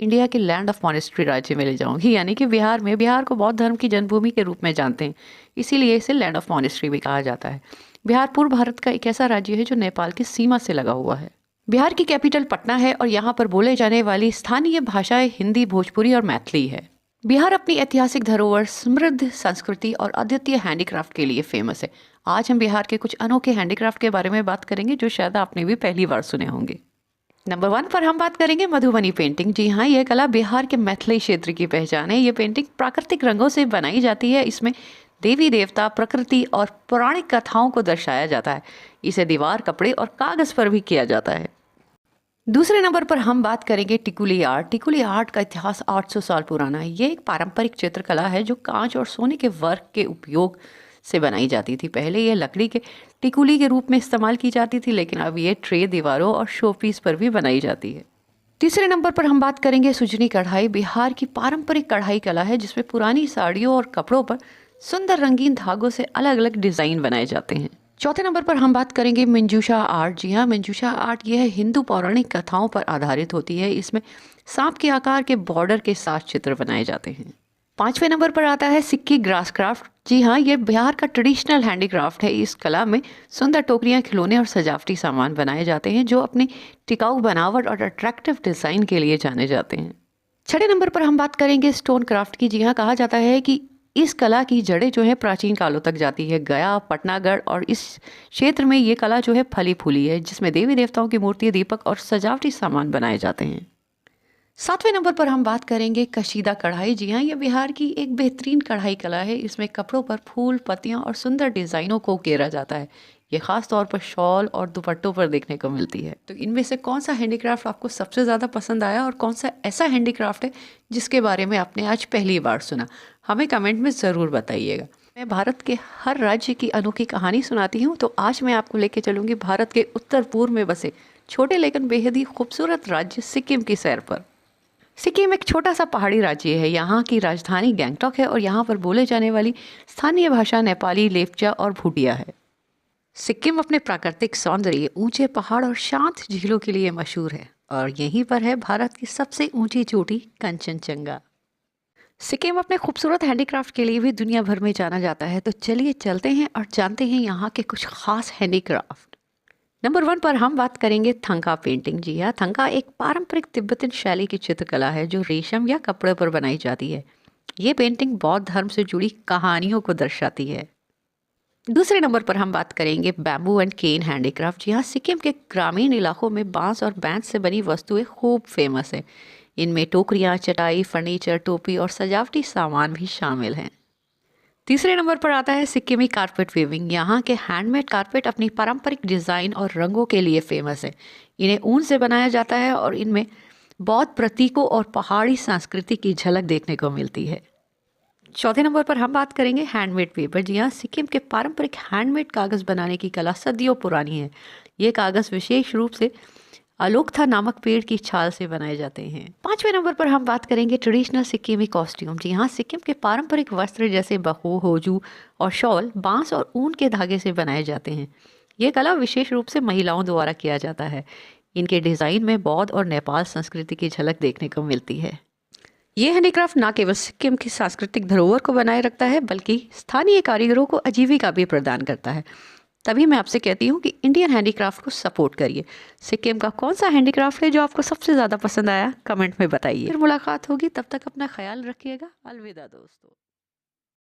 India के land of monastery राज्य में ले जाऊंगी, यानी कि बिहार को बौद्ध धर्म की जन्मभूमि के रूप में जानते हैं, इसीलिए इसे लैंड ऑफ मॉनेस्ट्री भी कहा जाता है। बिहार पूर्व भारत का एक ऐसा राज्य है जो नेपाल की सीमा से लगा हुआ है। बिहार की कैपिटल पटना है और यहाँ पर बोले जाने वाली स्थानीय भाषाएं हिंदी, भोजपुरी और मैथिली है। बिहार अपनी ऐतिहासिक धरोहर, समृद्ध संस्कृति और अद्वितीय हैंडीक्राफ्ट के लिए फेमस है। आज हम बिहार के कुछ अनोखे हैंडीक्राफ्ट के बारे में बात करेंगे जो शायद आपने भी पहली बार सुने होंगे। नंबर 1 पर हम बात करेंगे मधुबनी पेंटिंग। जी हाँ, यह कला बिहार के मैथिली क्षेत्र की पहचान है। ये पेंटिंग प्राकृतिक रंगों से बनाई जाती है। इसमें देवी देवता, प्रकृति और पौराणिक कथाओं को दर्शाया जाता है। इसे दीवार, कपड़े और कागज पर भी किया जाता है। दूसरे नंबर पर हम बात करेंगे टिकुली आर्ट। टिकुली आर्ट का इतिहास 800 साल पुराना है। ये एक पारंपरिक चित्रकला है जो कांच और सोने के वर्क के उपयोग से बनाई जाती थी। पहले यह लकड़ी के टिकुली के रूप में इस्तेमाल की जाती थी, लेकिन अब ये ट्रे, दीवारों और शोपीस पर भी बनाई जाती है। तीसरे नंबर पर हम बात करेंगे सुजनी कढ़ाई। बिहार की पारंपरिक कढ़ाई कला है जिसमें पुरानी साड़ियों और कपड़ों पर सुंदर रंगीन धागों से अलग अलग डिजाइन बनाए जाते हैं। चौथे नंबर पर हम बात करेंगे मंजूषा आर्ट। जी हाँ, मंजूषा आर्ट यह हिंदू पौराणिक कथाओं पर आधारित होती है। इसमें सांप के आकार के बॉर्डर के साथ चित्र बनाए जाते हैं। पांचवें नंबर पर आता है सिक्की ग्रास क्राफ्ट। जी हाँ, ये बिहार का ट्रेडिशनल हैंडीक्राफ्ट है। इस कला में सुंदर टोकरियाँ, खिलौने और सजावटी सामान बनाए जाते हैं जो अपनी टिकाऊ बनावट और अट्रैक्टिव डिज़ाइन के लिए जाने जाते हैं। छठे नंबर पर हम बात करेंगे स्टोन क्राफ्ट की। जी हाँ, कहा जाता है कि इस कला की जड़ें जो है प्राचीन कालों तक जाती है। गया, पटनागढ़ और इस क्षेत्र में ये कला जो है फली फूली है, जिसमें देवी देवताओं की मूर्ति, दीपक और सजावटी सामान बनाए जाते हैं। सातवें नंबर पर हम बात करेंगे कशीदा कढ़ाई। जी हाँ, ये बिहार की एक बेहतरीन कढ़ाई कला है। इसमें कपड़ों पर फूल, पत्तियां और सुंदर डिजाइनों को उकेरा जाता है। ये खास तौर पर शॉल और दुपट्टों पर देखने को मिलती है। तो इनमें से कौन सा हैंडीक्राफ्ट आपको सबसे ज़्यादा पसंद आया और कौन सा ऐसा हैंडीक्राफ्ट है जिसके बारे में आपने आज पहली बार सुना? हमें कमेंट में ज़रूर बताइएगा। मैं भारत के हर राज्य की अनोखी कहानी सुनाती हूँ, तो आज मैं आपको लेके चलूँगी भारत के उत्तर पूर्व में बसे छोटे लेकिन बेहद ही खूबसूरत राज्य सिक्किम की सैर पर। सिक्किम एक छोटा सा पहाड़ी राज्य है। यहाँ की राजधानी गैंगटॉक है और यहाँ पर बोले जाने वाली स्थानीय भाषा नेपाली, लेप्चा और भूटिया है। सिक्किम अपने प्राकृतिक सौंदर्य, ऊंचे पहाड़ और शांत झीलों के लिए मशहूर है और यहीं पर है भारत की सबसे ऊंची चोटी कंचनजंगा। सिक्किम अपने खूबसूरत हैंडीक्राफ्ट के लिए भी दुनिया भर में जाना जाता है। तो चलिए चलते हैं और जानते हैं यहाँ के कुछ खास हैंडीक्राफ्ट। नंबर 1 पर हम बात करेंगे थंका पेंटिंग। जी हाँ, थंका एक पारंपरिक तिब्बतन शैली की चित्रकला है जो रेशम या कपड़े पर बनाई जाती है। ये पेंटिंग बौद्ध धर्म से जुड़ी कहानियों को दर्शाती है। दूसरे नंबर पर हम बात करेंगे बैम्बू एंड केन हैंडीक्राफ्ट। जी हाँ, सिक्किम के ग्रामीण इलाकों में बांस और बैंस से बनी वस्तुएं खूब फेमस है। इनमें टोकरियाँ, चटाई, फर्नीचर, टोपी और सजावटी सामान भी शामिल हैं। तीसरे नंबर पर आता है सिक्किमी कारपेट वीविंग। यहाँ के हैंडमेड कारपेट अपनी पारंपरिक डिज़ाइन और रंगों के लिए फेमस है। इन्हें ऊन से बनाया जाता है और इनमें बौद्ध प्रतीकों और पहाड़ी संस्कृति की झलक देखने को मिलती है। चौथे नंबर पर हम बात करेंगे हैंडमेड पेपर। जी हाँ, सिक्किम के पारंपरिक हैंडमेड कागज़ बनाने की कला सदियों पुरानी है। ये कागज़ विशेष रूप से अलोकथा नामक पेड़ की छाल से बनाए जाते हैं। पांचवें नंबर पर हम बात करेंगे ट्रेडिशनल सिक्किमी कॉस्ट्यूम। जी हाँ, सिक्किम के पारंपरिक वस्त्र जैसे बहू, होजू और शॉल बांस और ऊन के धागे से बनाए जाते हैं। ये कला विशेष रूप से महिलाओं द्वारा किया जाता है। इनके डिज़ाइन में बौद्ध और नेपाल संस्कृति की झलक देखने को मिलती है। ये हैंडीक्राफ्ट न केवल सिक्किम की सांस्कृतिक धरोहर को बनाए रखता है बल्कि स्थानीय कारीगरों को आजीविका भी प्रदान करता है। तभी मैं आपसे कहती हूँ कि इंडियन हैंडीक्राफ्ट को सपोर्ट करिए। सिक्किम का कौन सा हैंडीक्राफ्ट है जो आपको सबसे ज़्यादा पसंद आया, कमेंट में बताइए। फिर मुलाकात होगी, तब तक अपना ख्याल रखिएगा। अलविदा दोस्तों।